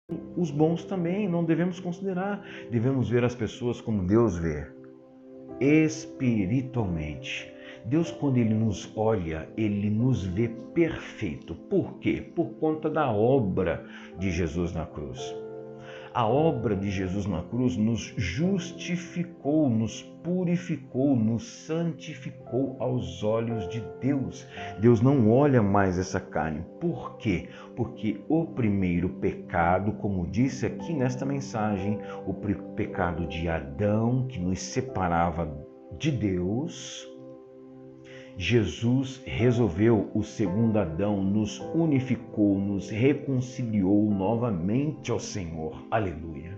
os bons também, não devemos considerar. Devemos ver as pessoas como Deus vê, espiritualmente. Deus, quando Ele nos olha, Ele nos vê perfeito. Por quê? Por conta da obra de Jesus na cruz. A obra de Jesus na cruz nos justificou, nos purificou, nos santificou aos olhos de Deus. Deus não olha mais essa carne. Por quê? Porque o primeiro pecado, como disse aqui nesta mensagem, o pecado de Adão, que nos separava de Deus, Jesus resolveu, o segundo Adão, nos unificou, nos reconciliou novamente ao Senhor. Aleluia.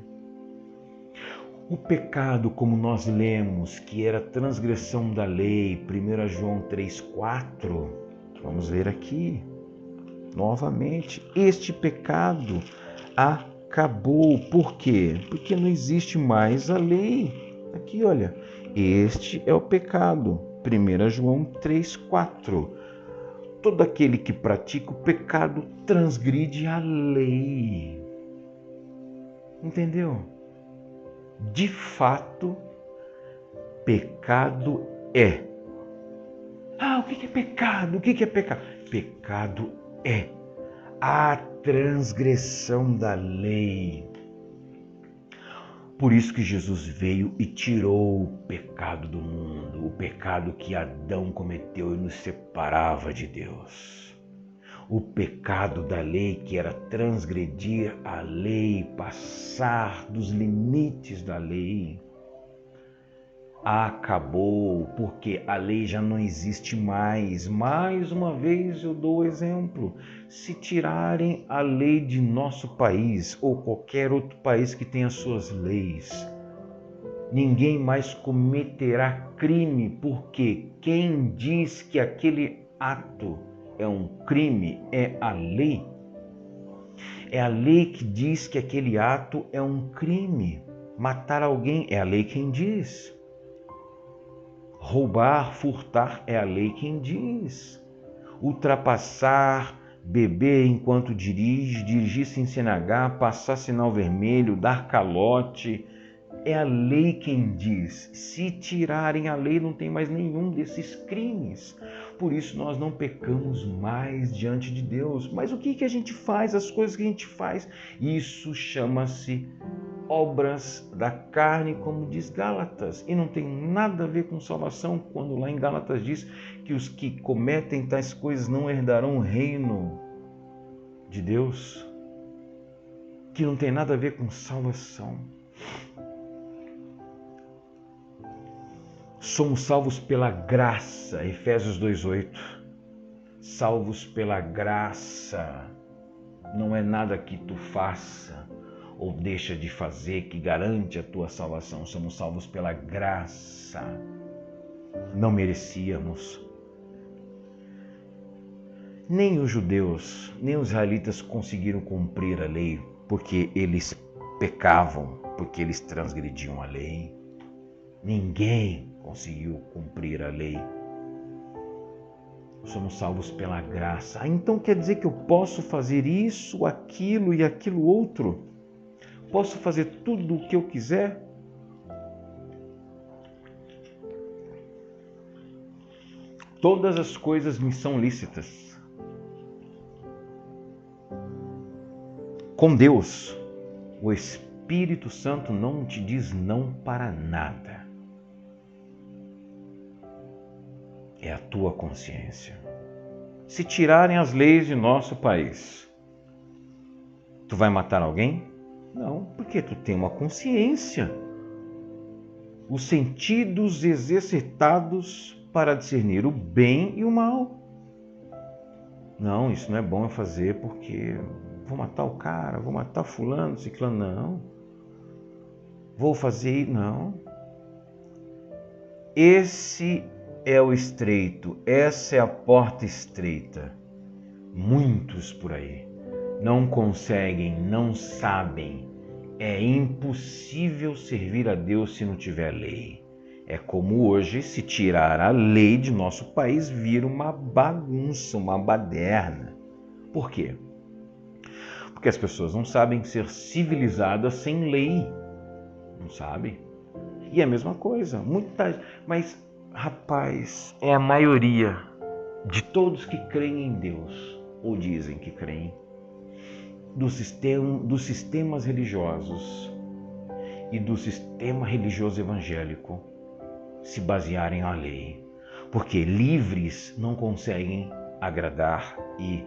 O pecado, como nós lemos, que era transgressão da lei, 1 João 3,4, vamos ler aqui novamente. Este pecado acabou. Por quê? Porque não existe mais a lei. Aqui, olha, este é o pecado. 1 João 3,4. Todo aquele que pratica o pecado transgride a lei. Entendeu? De fato, pecado é. O que é pecado? O que é pecado? Pecado é a transgressão da lei. Por isso que Jesus veio e tirou o pecado do mundo, o pecado que Adão cometeu e nos separava de Deus. O pecado da lei, que era transgredir a lei, passar dos limites da lei, acabou, porque a lei já não existe mais. Mais uma vez eu dou o exemplo. Se tirarem a lei de nosso país ou qualquer outro país que tenha suas leis, ninguém mais cometerá crime, porque quem diz que aquele ato é um crime é a lei. É a lei que diz que aquele ato é um crime. Matar alguém é a lei quem diz. Roubar, furtar é a lei quem diz. Ultrapassar, beber enquanto dirige, dirigir sem CNH, passar sinal vermelho, dar calote, é a lei quem diz. Se tirarem a lei, não tem mais nenhum desses crimes. Por isso nós não pecamos mais diante de Deus. Mas o que a gente faz? As coisas que a gente faz, isso chama-se obras da carne, como diz Gálatas, e não tem nada a ver com salvação, quando lá em Gálatas diz que os que cometem tais coisas não herdarão o reino de Deus, que não tem nada a ver com salvação. Somos salvos pela graça, Efésios 2,8. Salvos pela graça, não é nada que tu faça ou deixa de fazer que garante a tua salvação. Somos salvos pela graça. Não merecíamos. Nem os judeus, nem os israelitas conseguiram cumprir a lei, porque eles pecavam, porque eles transgrediam a lei. Ninguém conseguiu cumprir a lei. Somos salvos pela graça. Então quer dizer que eu posso fazer isso, aquilo e aquilo outro? Posso fazer tudo o que eu quiser? Todas as coisas me são lícitas. Com Deus, o Espírito Santo não te diz não para nada. É a tua consciência. Se tirarem as leis de nosso país, tu vai matar alguém? Não, porque tu tem uma consciência. Os sentidos exercitados para discernir o bem e o mal. Não, isso não é bom eu fazer porque vou matar o cara, vou matar fulano, ciclano, não. Vou fazer, não. Esse é o estreito, essa é a porta estreita. Muitos por aí não conseguem, não sabem. É impossível servir a Deus se não tiver lei. É como hoje, se tirar a lei de nosso país, vira uma bagunça, uma baderna. Por quê? Porque as pessoas não sabem ser civilizadas sem lei. Não sabem. E é a mesma coisa. Mas, rapaz, é a maioria de todos que creem em Deus, ou dizem que creem, dos sistemas religiosos e do sistema religioso evangélico se basearem na lei. Porque livres não conseguem agradar e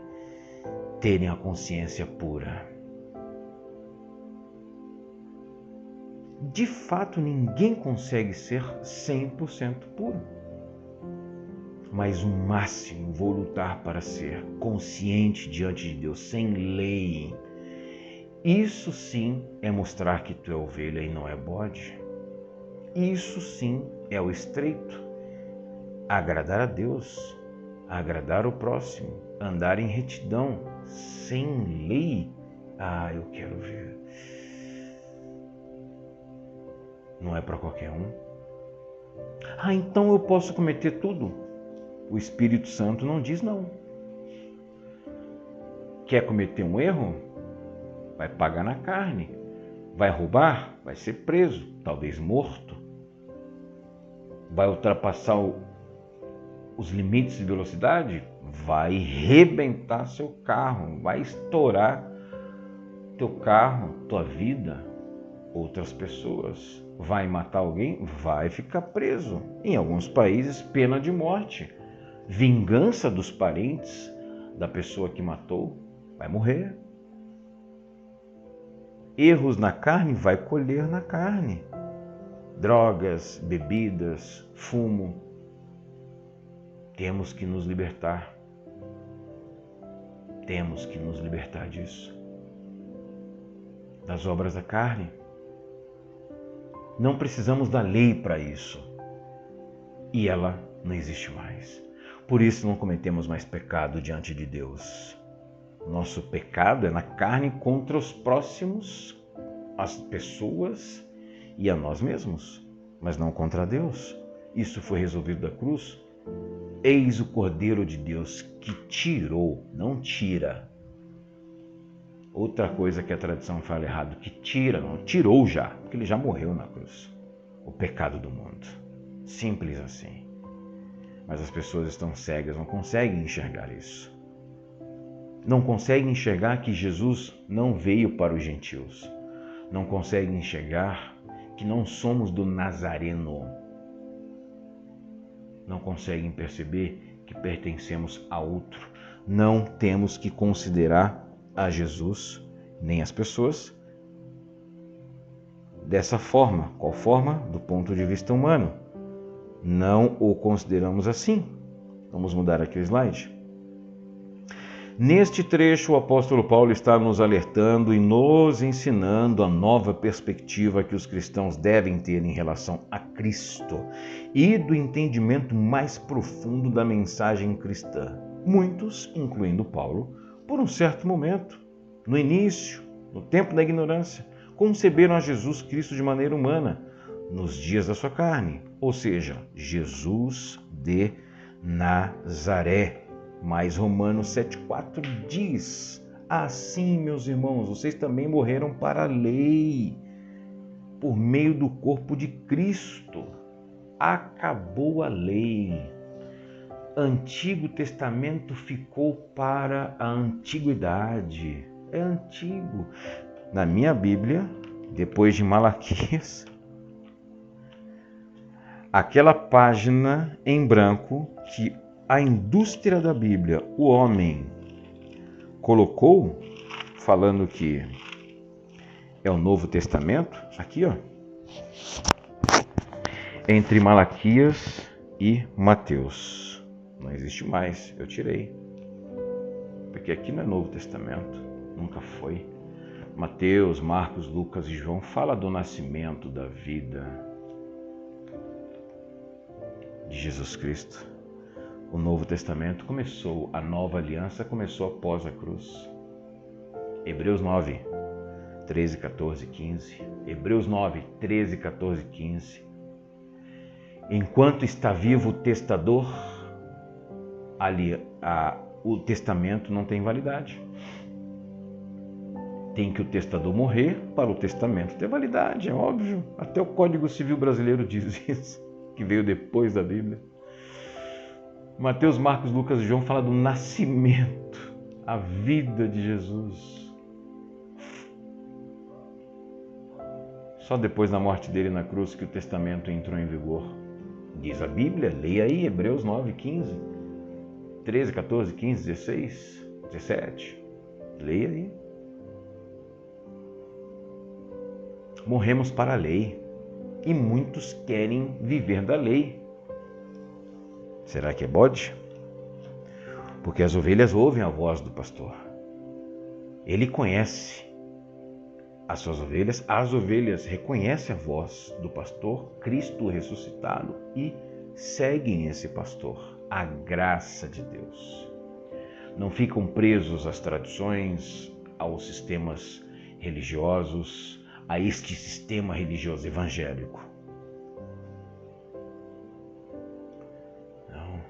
terem a consciência pura. De fato, ninguém consegue ser 100% puro. Mas o máximo vou lutar para ser consciente diante de Deus, sem lei. Isso sim é mostrar que tu é ovelha e não é bode. Isso sim é o estreito. Agradar a Deus, agradar o próximo, andar em retidão, sem lei. Eu quero ver. Não é para qualquer um. Então eu posso cometer tudo? O Espírito Santo não diz não. Quer cometer um erro? Vai pagar na carne. Vai roubar? Vai ser preso, talvez morto. Vai ultrapassar os limites de velocidade? Vai rebentar seu carro, vai estourar teu carro, tua vida, outras pessoas. Vai matar alguém? Vai ficar preso. Em alguns países, pena de morte. Vingança dos parentes da pessoa que matou, vai morrer. Erros na carne, vai colher na carne. Drogas, bebidas, fumo. Temos que nos libertar. Temos que nos libertar disso. Das obras da carne. Não precisamos da lei para isso. E ela não existe mais. Por isso não cometemos mais pecado diante de Deus. Nosso pecado é na carne contra os próximos, as pessoas e a nós mesmos, mas não contra Deus. Isso foi resolvido da cruz. Eis o Cordeiro de Deus que tirou, não tira. Outra coisa que a tradição fala errado, que tira, não, tirou já, porque ele já morreu na cruz. O pecado do mundo. Simples assim. Mas as pessoas estão cegas, não conseguem enxergar isso. Não conseguem enxergar que Jesus não veio para os gentios. Não conseguem enxergar que não somos do Nazareno. Não conseguem perceber que pertencemos a outro. Não temos que considerar a Jesus, nem as pessoas, dessa forma. Qual forma? Do ponto de vista humano. Não o consideramos assim. Vamos mudar aqui o slide. Neste trecho, o apóstolo Paulo está nos alertando e nos ensinando a nova perspectiva que os cristãos devem ter em relação a Cristo e do entendimento mais profundo da mensagem cristã. Muitos, incluindo Paulo, por um certo momento, no início, no tempo da ignorância, conceberam a Jesus Cristo de maneira humana, nos dias da sua carne, ou seja, Jesus de Nazaré. Mas Romanos 7,4 diz: assim, meus irmãos, vocês também morreram para a lei, por meio do corpo de Cristo. Acabou a lei. Antigo Testamento ficou para a antiguidade. É antigo. Na minha Bíblia, depois de Malaquias, aquela página em branco que a indústria da Bíblia, o homem, colocou, falando que é o Novo Testamento, aqui ó, entre Malaquias e Mateus. Não existe mais, eu tirei. Porque aqui não é Novo Testamento, nunca foi. Mateus, Marcos, Lucas e João fala do nascimento, da vida de Jesus Cristo. O Novo Testamento começou, a nova aliança começou após a cruz. Hebreus 9, 13, 14, 15. Hebreus 9, 13, 14, 15. Enquanto está vivo o testador, o testamento não tem validade. tem que o testador morrer para o testamento ter validade, é óbvio. Até o Código Civil Brasileiro diz isso, que veio depois da Bíblia. Mateus, Marcos, Lucas e João falam do nascimento, a vida de Jesus. Só depois da morte dele na cruz que o testamento entrou em vigor. Diz a Bíblia, leia aí, Hebreus 9, 15, 13, 14, 15, 16, 17. Leia aí. Morremos para a lei e muitos querem viver da lei. Será que é bode? Porque as ovelhas ouvem a voz do pastor. Ele conhece as suas ovelhas, as ovelhas reconhecem a voz do pastor, Cristo ressuscitado, e seguem esse pastor, a graça de Deus. Não ficam presos às tradições, aos sistemas religiosos, a este sistema religioso evangélico. Não.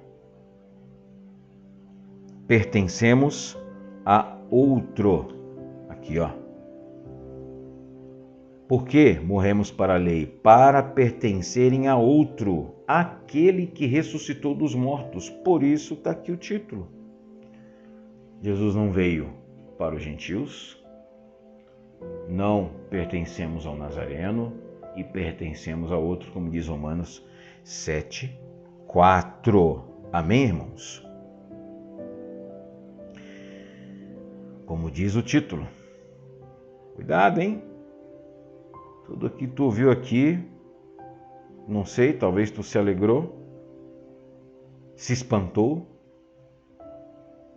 Pertencemos a outro. Aqui, ó. Por que morremos para a lei? Para pertencerem a outro, aquele que ressuscitou dos mortos. Por isso está aqui o título. Jesus não veio para os gentios, não pertencemos ao Nazareno e pertencemos a outro, como diz Romanos 7, 4. Amém, irmãos? Como diz o título. Cuidado, hein? Tudo que tu ouviu aqui, não sei, talvez tu se alegrou, se espantou,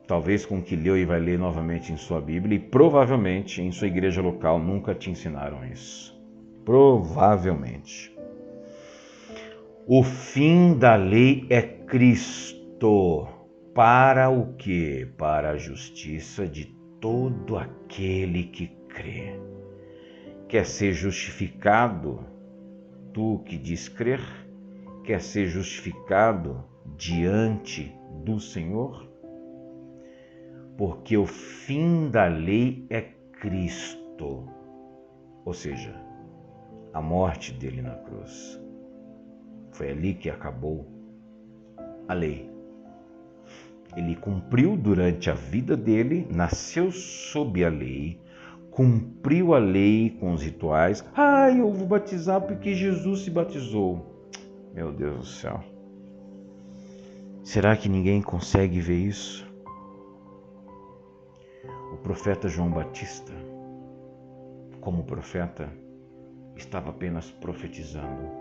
talvez com o que leu e vai ler novamente em sua Bíblia, e provavelmente em sua igreja local nunca te ensinaram isso. Provavelmente. O fim da lei é Cristo. Para o quê? Para a justiça de todo aquele que crê. Quer ser justificado? Tu que diz crer? Quer ser justificado diante do Senhor? Porque o fim da lei é Cristo, ou seja, a morte dele na cruz. Foi ali que acabou a lei. Ele cumpriu durante a vida dele, nasceu sob a lei, cumpriu a lei com os rituais. Eu vou batizar porque Jesus se batizou. Meu Deus do céu. Será que ninguém consegue ver isso? O profeta João Batista, como profeta, estava apenas profetizando.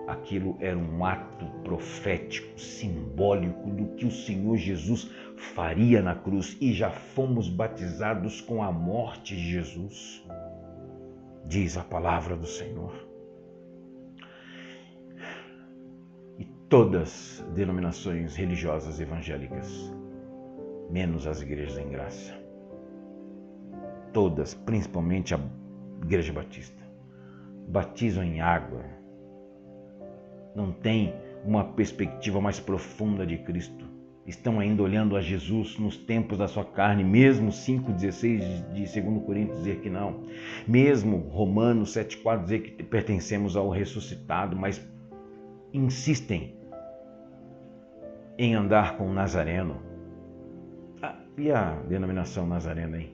Aquilo era um ato profético, simbólico do que o Senhor Jesus faria na cruz, e já fomos batizados com a morte de Jesus, diz a palavra do Senhor. E todas as denominações religiosas evangélicas, menos as igrejas em graça, todas, principalmente a Igreja Batista, batizam em água. Não tem uma perspectiva mais profunda de Cristo. Estão ainda olhando a Jesus nos tempos da sua carne, mesmo 5,16 de 2 Coríntios dizer que não. Mesmo Romanos 7,4 dizer que pertencemos ao ressuscitado, mas insistem em andar com o Nazareno. E a denominação Nazarena aí?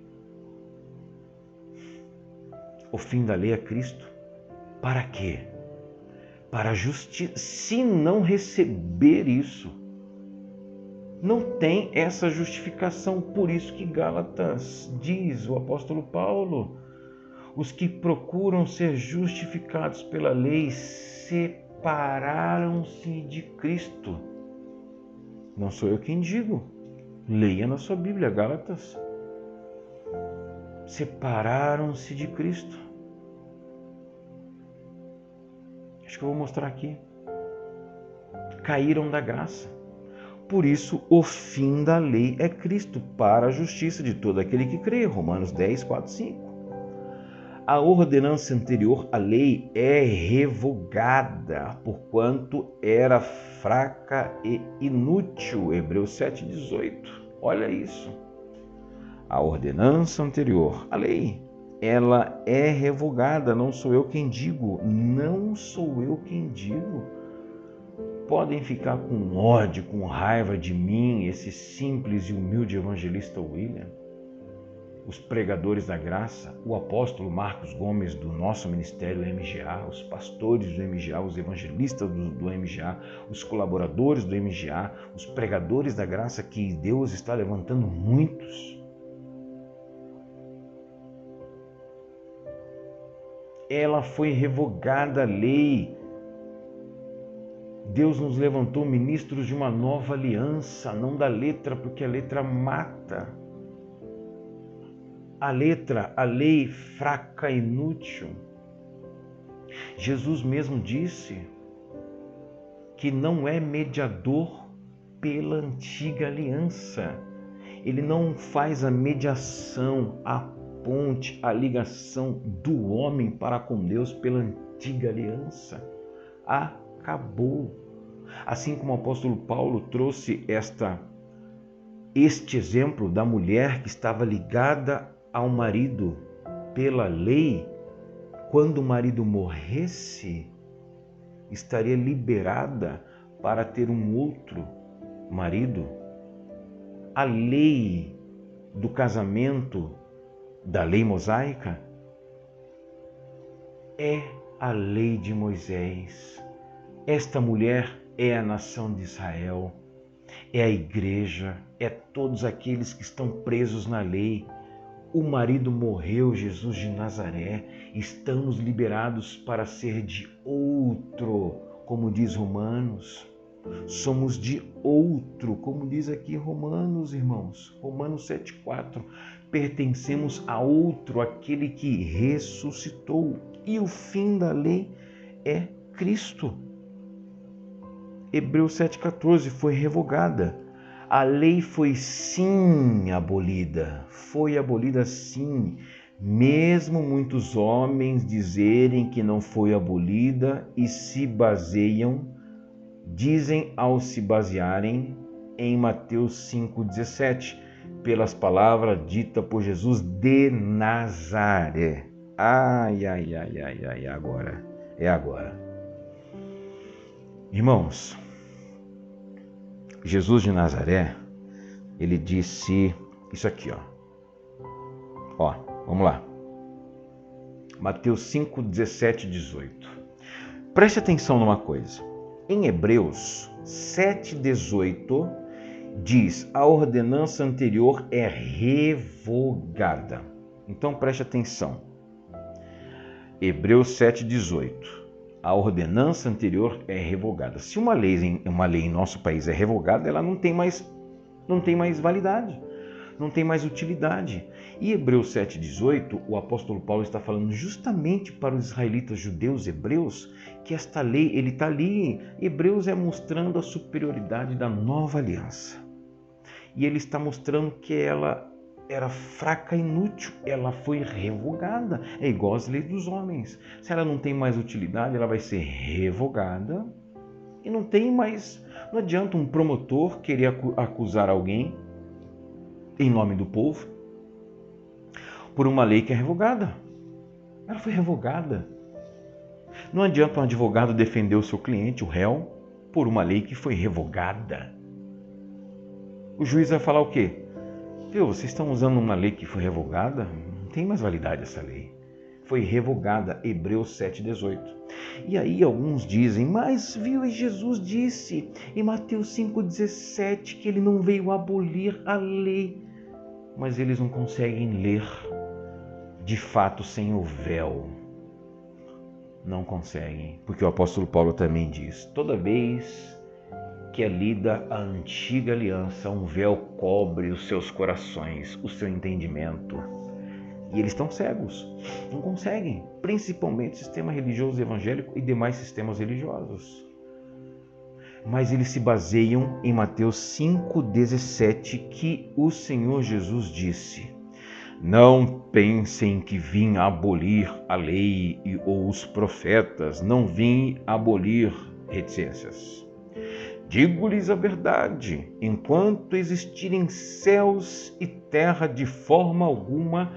O fim da lei é Cristo. Para quê? Para a justiça. Se não receber isso, não tem essa justificação. Por isso que Gálatas diz, o apóstolo Paulo, os que procuram ser justificados pela lei separaram-se de Cristo. Não sou eu quem digo. Leia na sua Bíblia, Gálatas. Separaram-se de Cristo. Acho que eu vou mostrar aqui. Caíram da graça. Por isso, o fim da lei é Cristo, para a justiça de todo aquele que crê. Romanos 10, 4, 5. A ordenança anterior à lei é revogada, porquanto era fraca e inútil. Hebreus 7, 18. Olha isso. A ordenança anterior à lei ela é revogada, não sou eu quem digo, não sou eu quem digo. Podem ficar com ódio, com raiva de mim, esse simples e humilde evangelista William, os pregadores da graça, o apóstolo Marcos Gomes do nosso ministério MGA, os pastores do MGA, os evangelistas do MGA, os colaboradores do MGA, os pregadores da graça, que Deus está levantando muitos. Ela foi revogada a lei. Deus nos levantou ministros de uma nova aliança, não da letra, porque a letra mata. A letra, a lei fraca e inútil. Jesus mesmo disse que não é mediador pela antiga aliança. Ele não faz a mediação, a ponte, a ligação do homem para com Deus pela antiga aliança. Acabou. Assim como o apóstolo Paulo trouxe este exemplo da mulher que estava ligada ao marido pela lei, quando o marido morresse, estaria liberada para ter um outro marido. A lei do casamento, da lei mosaica, é a lei de Moisés. Esta mulher é a nação de Israel, é a igreja, é todos aqueles que estão presos na lei. O marido morreu, Jesus de Nazaré, estamos liberados para ser de outro, como diz Romanos. Somos de outro, como diz aqui Romanos, irmãos, Romanos 7,4. Pertencemos a outro, aquele que ressuscitou. E o fim da lei é Cristo. Hebreus 7,14 foi revogada. A lei foi sim abolida. Foi abolida sim. Mesmo muitos homens dizerem que não foi abolida e dizem ao se basearem em Mateus 5,17, pelas palavras ditas por Jesus de Nazaré. Ai, agora. É agora. Irmãos, Jesus de Nazaré, ele disse isso aqui, ó, vamos lá. Mateus 5, 17 e 18. Preste atenção numa coisa. Em Hebreus 7, 18, diz: a ordenança anterior é revogada. Então preste atenção. Hebreus 7, 18. A ordenança anterior é revogada. Se uma lei em nosso país é revogada, ela não tem mais validade, não tem mais utilidade. E Hebreus 7,18, o apóstolo Paulo está falando justamente para os israelitas judeus hebreus, que esta lei, ele está ali, Hebreus é mostrando a superioridade da nova aliança. E ele está mostrando que ela era fraca e inútil, ela foi revogada. É igual às leis dos homens. Se ela não tem mais utilidade, ela vai ser revogada. E não adianta um promotor querer acusar alguém em nome do povo por uma lei que é revogada. Ela foi revogada. Não adianta um advogado defender o seu cliente, o réu, por uma lei que foi revogada. O juiz vai falar o quê? Viu, vocês estão usando uma lei que foi revogada? Não tem mais validade essa lei. Foi revogada, Hebreus 7,18. E aí alguns dizem, mas viu, Jesus disse em Mateus 5,17 que ele não veio abolir a lei. Mas eles não conseguem ler de fato sem o véu. Não conseguem, porque o apóstolo Paulo também diz, toda vez que é lida a antiga aliança, um véu cobre os seus corações, o seu entendimento. E eles estão cegos, não conseguem, principalmente o sistema religioso evangélico e demais sistemas religiosos. Mas eles se baseiam em Mateus 5,17, que o Senhor Jesus disse: não pensem que vim abolir a lei ou os profetas, não vim abolir reticências. Digo-lhes a verdade, enquanto existirem céus e terra, de forma alguma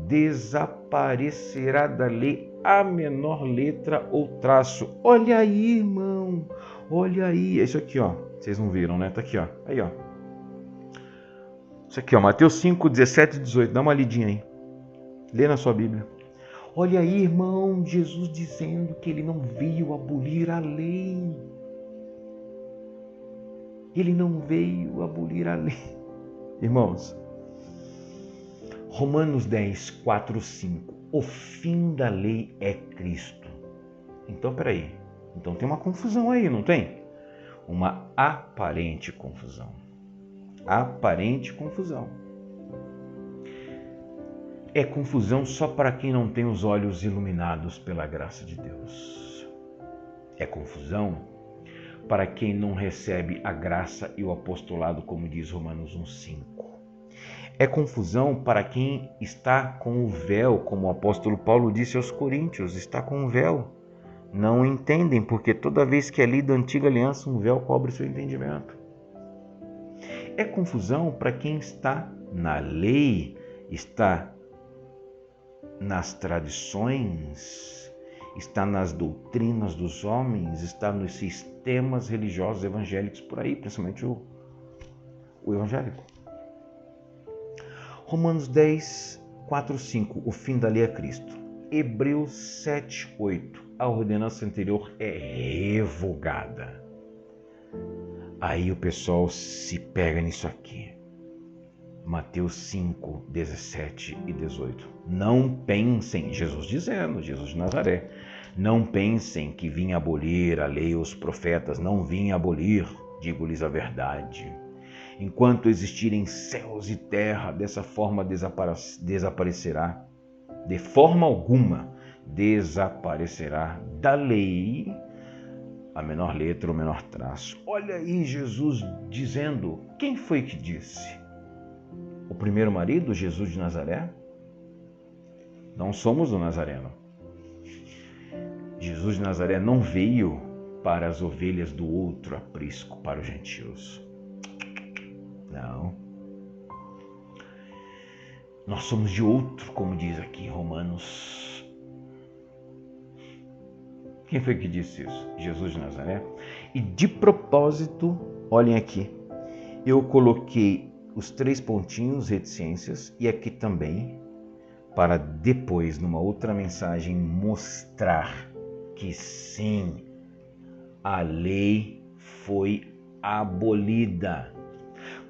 desaparecerá da lei a menor letra ou traço. Olha aí, irmão, olha aí. É isso aqui, ó. Vocês não viram, né? Tá aqui, ó. Aí, ó. Isso aqui, ó. Mateus 5, 17 e 18. Dá uma lidinha aí. Lê na sua Bíblia. Olha aí, irmão, Jesus dizendo que ele não veio abolir a lei. Ele não veio abolir a lei. Irmãos, Romanos 10, 4, 5. O fim da lei é Cristo. Então, peraí. Então tem uma confusão aí, não tem? Uma aparente confusão. Aparente confusão. É confusão só para quem não tem os olhos iluminados pela graça de Deus. É confusão para quem não recebe a graça e o apostolado, como diz Romanos 1,5. É confusão para quem está com o véu, como o apóstolo Paulo disse aos Coríntios, está com o véu. Não entendem, porque toda vez que é lida a antiga aliança, um véu cobre seu entendimento. É confusão para quem está na lei, está nas tradições, está nas doutrinas dos homens, está nos sistemas religiosos evangélicos por aí, principalmente o evangélico. Romanos 10, 4, 5. O fim da lei é Cristo. Hebreus 7, 8. A ordenança anterior é revogada. Aí o pessoal se pega nisso aqui. Mateus 5, 17 e 18. Não pensem, Jesus dizendo, Jesus de Nazaré, não pensem que vim abolir a lei e os profetas, não vim abolir, digo-lhes a verdade. Enquanto existirem céus e terra, dessa forma desaparecerá, de forma alguma desaparecerá da lei a menor letra ou menor traço. Olha aí Jesus dizendo, quem foi que disse? O primeiro marido, Jesus de Nazaré? Não somos o Nazareno. Jesus de Nazaré não veio para as ovelhas do outro aprisco, para os gentios. Não. Nós somos de outro, como diz aqui em Romanos. Quem foi que disse isso? Jesus de Nazaré. E de propósito, olhem aqui, eu coloquei os 3 pontinhos, reticências, e aqui também, para depois, numa outra mensagem, mostrar que sim, a lei foi abolida.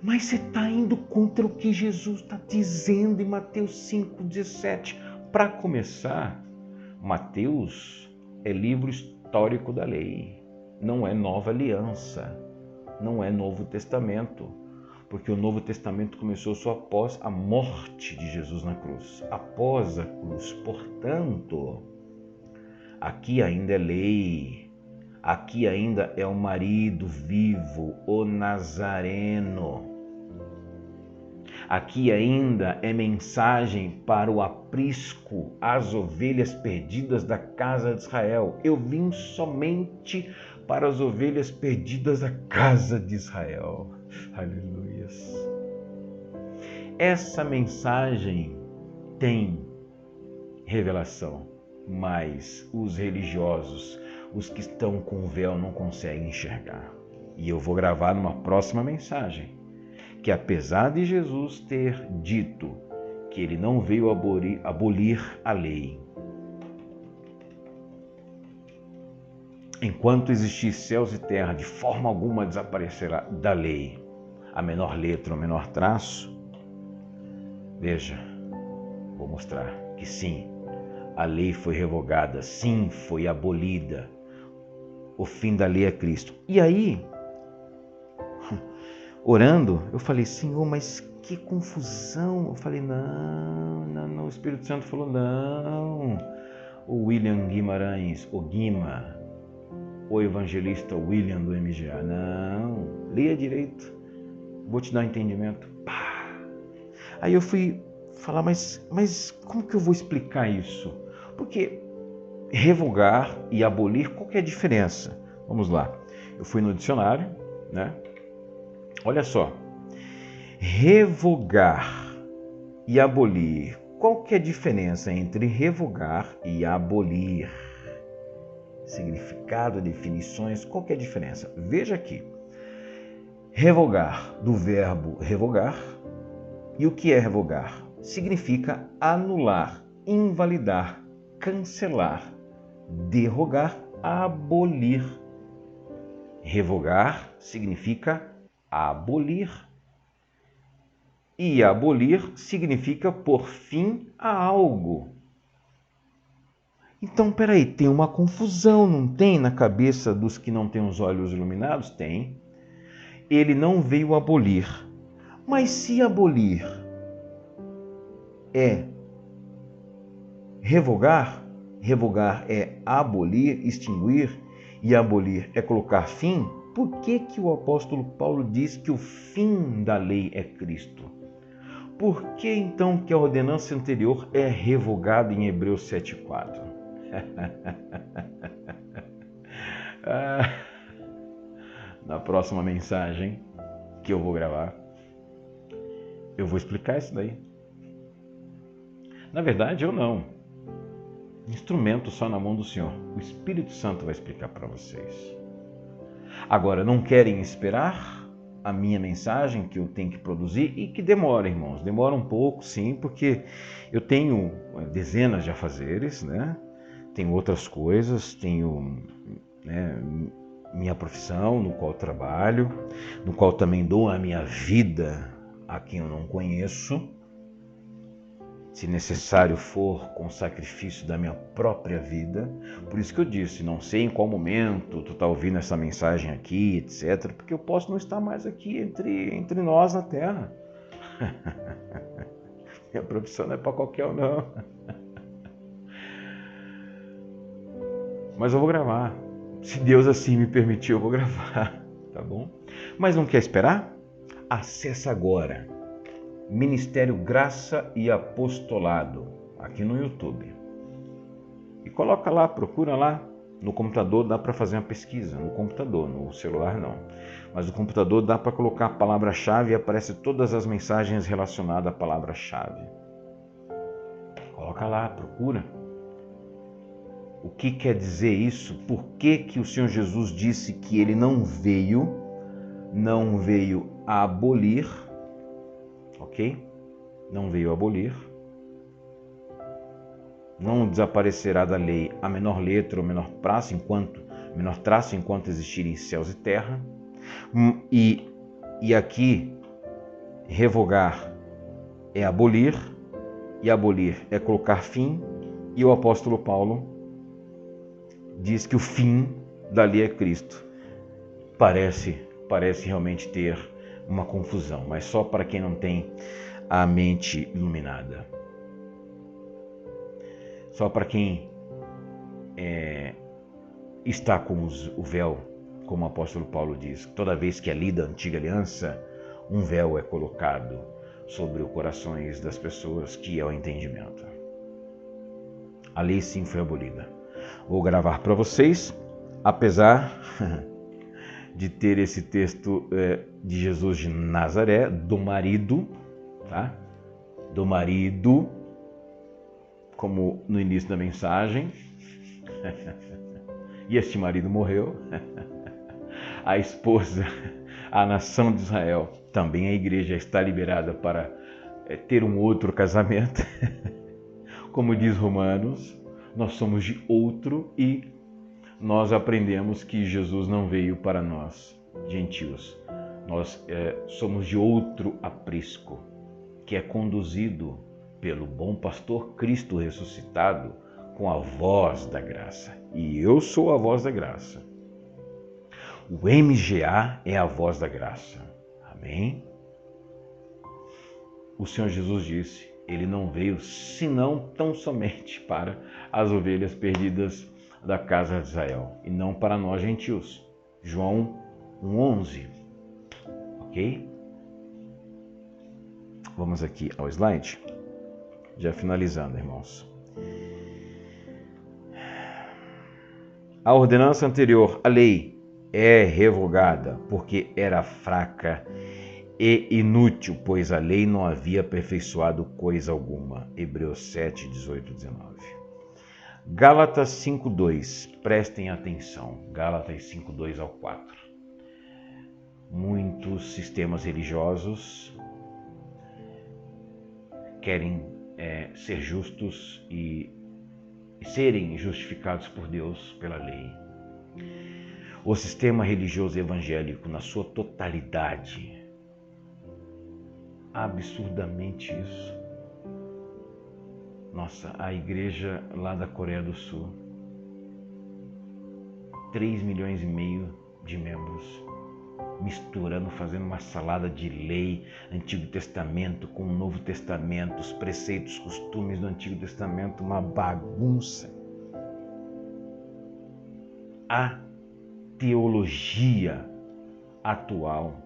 Mas você está indo contra o que Jesus está dizendo em Mateus 5,17. Para começar, Mateus é livro histórico da lei, não é nova aliança, não é Novo Testamento. Porque o Novo Testamento começou só após a morte de Jesus na cruz. Após a cruz. Portanto, aqui ainda é lei. Aqui ainda é o marido vivo, o Nazareno. Aqui ainda é mensagem para o aprisco, as ovelhas perdidas da casa de Israel. Eu vim somente para as ovelhas perdidas da casa de Israel. Aleluias. Essa mensagem tem revelação, mas os religiosos, os que estão com o véu, não conseguem enxergar. E eu vou gravar numa próxima mensagem, que apesar de Jesus ter dito que ele não veio abolir a lei, enquanto existir céus e terra, de forma alguma desaparecerá da lei a menor letra ou menor traço. Veja, vou mostrar que sim, a lei foi revogada, sim, foi abolida. O fim da lei é Cristo. E aí, orando, eu falei, Senhor, mas que confusão. Eu falei, não. O Espírito Santo falou, não. O William Guimarães, o Guima, o evangelista William do MGA, não. Leia direito, vou te dar entendimento. Pá. Aí eu fui falar, mas como que eu vou explicar isso? Porque revogar e abolir, qual que é a diferença? Vamos lá. Eu fui no dicionário, né? Olha só, revogar e abolir. Qual que é a diferença entre revogar e abolir? Significado, definições, qual que é a diferença? Veja aqui. Revogar, do verbo revogar. E o que é revogar? Significa anular, invalidar, cancelar. Derrogar, abolir. Revogar significa abolir. E abolir significa pôr fim a algo. Então, peraí, tem uma confusão, não tem na cabeça dos que não têm os olhos iluminados? Tem. Ele não veio abolir. Mas se abolir é revogar, revogar é abolir, extinguir, e abolir é colocar fim, por que que o apóstolo Paulo diz que o fim da lei é Cristo? Por que então que a ordenança anterior é revogada em Hebreus 7,4? Na próxima mensagem que eu vou gravar, eu vou explicar isso daí. Na verdade, eu não. Instrumento só na mão do Senhor. O Espírito Santo vai explicar para vocês. Agora, não querem esperar a minha mensagem que eu tenho que produzir e que demora, irmãos. Demora um pouco, sim, porque eu tenho dezenas de afazeres, né? Tenho outras coisas, tenho minha profissão no qual trabalho, no qual também dou a minha vida a quem eu não conheço. Se necessário for, com sacrifício da minha própria vida. Por isso que eu disse, não sei em qual momento tu está ouvindo essa mensagem aqui, etc. Porque eu posso não estar mais aqui entre nós na Terra. Minha profissão não é para qualquer um, não. Mas eu vou gravar. Se Deus assim me permitir, eu vou gravar. Tá bom? Mas não quer esperar? Acessa agora. Ministério Graça e Apostolado, aqui no YouTube. E coloca lá, procura lá. No computador dá para fazer uma pesquisa, no computador, no celular não. Mas no computador dá para colocar a palavra-chave e aparece todas as mensagens relacionadas à palavra-chave. Coloca lá, procura. O que quer dizer isso? Por que que o Senhor Jesus disse que ele não veio abolir, ok? Não veio abolir. Não desaparecerá da lei a menor letra ou menor traço enquanto existirem céus e terra. E aqui, revogar é abolir, e abolir é colocar fim, e o apóstolo Paulo diz que o fim da lei é Cristo. Parece realmente ter uma confusão, mas só para quem não tem a mente iluminada. Só para quem está com o véu, como o apóstolo Paulo diz. Toda vez que é lida a antiga aliança, um véu é colocado sobre os corações das pessoas, que é o entendimento. A lei sim foi abolida. Vou gravar para vocês, apesar de ter esse texto de Jesus de Nazaré, do marido, tá? Do marido, como no início da mensagem, e este marido morreu. A esposa, a nação de Israel, também a igreja está liberada para ter um outro casamento. Como diz Romanos, nós somos de outro e nós aprendemos que Jesus não veio para nós, gentios. Nós somos de outro aprisco, que é conduzido pelo bom pastor Cristo ressuscitado com a voz da graça. E eu sou a voz da graça. O MGA é a voz da graça. Amém? O Senhor Jesus disse, ele não veio senão tão somente para as ovelhas perdidas da casa de Israel e não para nós gentios. João 1,11. Ok? Vamos aqui ao slide. Já finalizando, irmãos. A ordenança anterior, a lei, é revogada, porque era fraca e inútil, pois a lei não havia aperfeiçoado coisa alguma. Hebreus 7, 18, 19. Gálatas 5:2, prestem atenção, Gálatas 5:2 ao 4. Muitos sistemas religiosos querem ser justos e serem justificados por Deus pela lei. O sistema religioso evangélico, na sua totalidade, absurdamente isso. Nossa, a igreja lá da Coreia do Sul, 3,5 milhões de membros, misturando, fazendo uma salada de lei, Antigo Testamento com o Novo Testamento, os preceitos, costumes do Antigo Testamento, uma bagunça. A teologia atual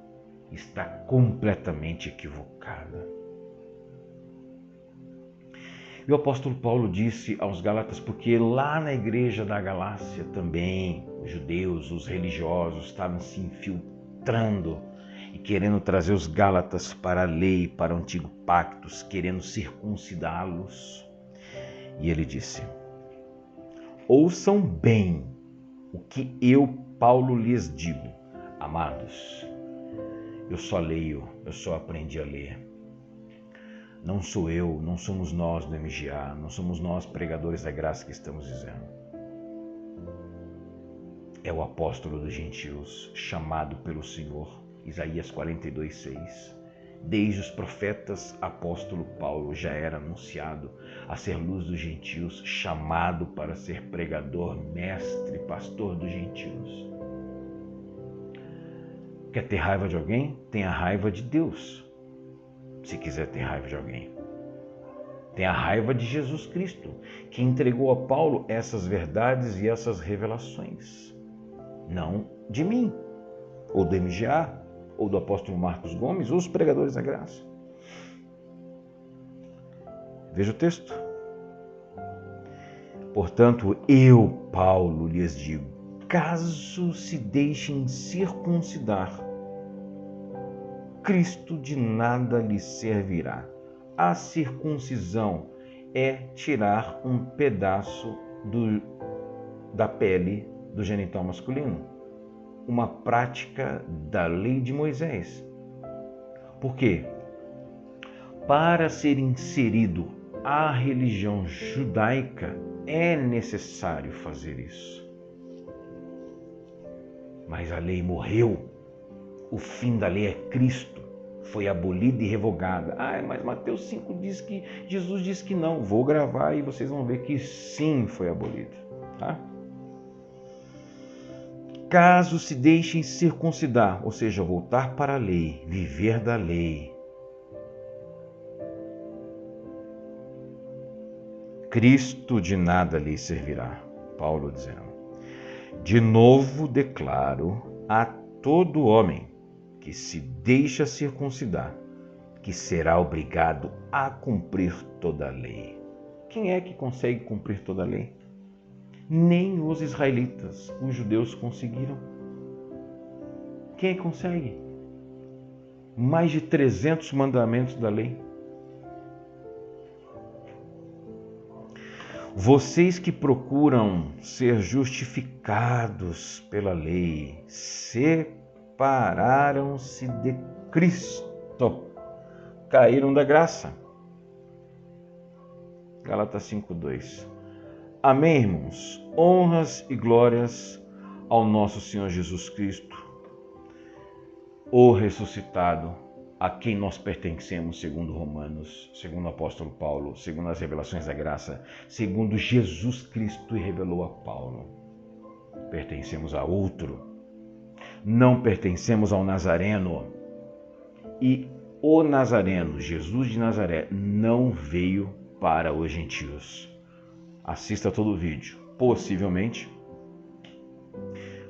está completamente equivocada. E o apóstolo Paulo disse aos Gálatas, porque lá na igreja da Galácia também, os judeus, os religiosos estavam se infiltrando e querendo trazer os Gálatas para a lei, para o antigo pacto, querendo circuncidá-los. E ele disse: ouçam bem o que eu, Paulo, lhes digo. Amados, eu só leio, eu só aprendi a ler. Não sou eu, não somos nós do MGA, não somos nós pregadores da graça que estamos dizendo. É o apóstolo dos gentios, chamado pelo Senhor, Isaías 42:6. Desde os profetas, apóstolo Paulo já era anunciado a ser luz dos gentios, chamado para ser pregador, mestre, pastor dos gentios. Quer ter raiva de alguém? Tenha raiva de Deus. Se quiser ter raiva de alguém, tenha raiva de Jesus Cristo, que entregou a Paulo essas verdades e essas revelações. Não de mim, ou do MGA, ou do apóstolo Marcos Gomes, ou os pregadores da graça. Veja o texto. Portanto, eu, Paulo, lhes digo, caso se deixem circuncidar, Cristo de nada lhe servirá. A circuncisão é tirar um pedaço da pele do genital masculino. Uma prática da lei de Moisés. Por quê? Para ser inserido à religião judaica é necessário fazer isso. Mas a lei morreu. O fim da lei é Cristo. Foi abolida e revogada. Mas Mateus 5 diz que Jesus disse que não. Vou gravar e vocês vão ver que sim foi abolida. Tá? Caso se deixem circuncidar, ou seja, voltar para a lei, viver da lei, Cristo de nada lhe servirá. Paulo dizendo: de novo declaro a todo homem que se deixa circuncidar, que será obrigado a cumprir toda a lei. Quem é que consegue cumprir toda a lei? Nem os israelitas, os judeus conseguiram. Quem consegue? Mais de 300 mandamentos da lei. Vocês que procuram ser justificados pela lei, separaram-se de Cristo, caíram da graça. Gálatas 5:2. Amém, irmãos? Honras e glórias ao nosso Senhor Jesus Cristo, o ressuscitado, a quem nós pertencemos, segundo Romanos, segundo o apóstolo Paulo, segundo as revelações da graça, segundo Jesus Cristo revelou a Paulo. Pertencemos a outro. Não pertencemos ao Nazareno. E o Nazareno, Jesus de Nazaré, não veio para os gentios. Assista todo o vídeo. Possivelmente,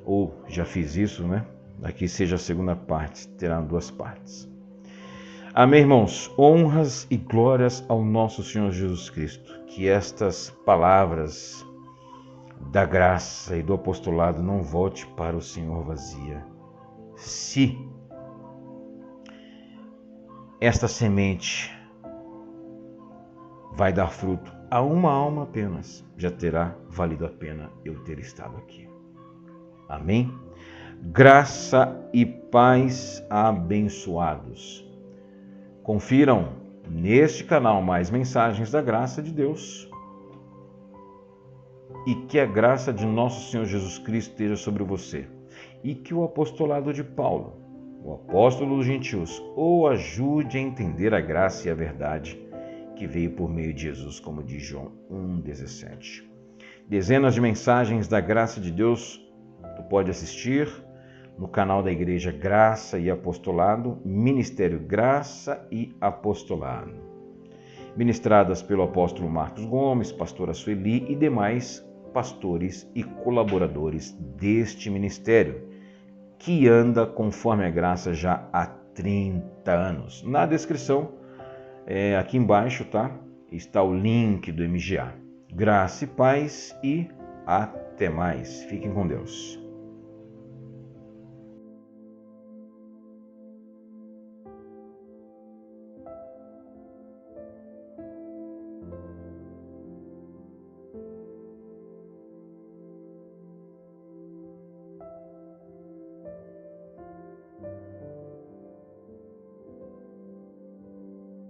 ou já fiz isso, né? Aqui seja a segunda parte, terá 2 partes. Amém, irmãos? Honras e glórias ao nosso Senhor Jesus Cristo. Que estas palavras da graça e do apostolado não volte para o Senhor vazia. Se esta semente vai dar fruto a uma alma apenas, já terá valido a pena eu ter estado aqui. Amém? Graça e paz abençoados. Confiram neste canal mais mensagens da graça de Deus. E que a graça de nosso Senhor Jesus Cristo esteja sobre você. E que o apostolado de Paulo, o apóstolo dos gentios, o ajude a entender a graça e a verdade que veio por meio de Jesus, como diz João 1,17. Dezenas de mensagens da graça de Deus tu pode assistir no canal da Igreja Graça e Apostolado, Ministério Graça e Apostolado, ministradas pelo apóstolo Marcos Gomes, pastora Sueli e demais pastores e colaboradores deste ministério, que anda conforme a graça já há 30 anos. Na descrição, aqui embaixo, tá? Está o link do MGA. Graça e paz e até mais. Fiquem com Deus.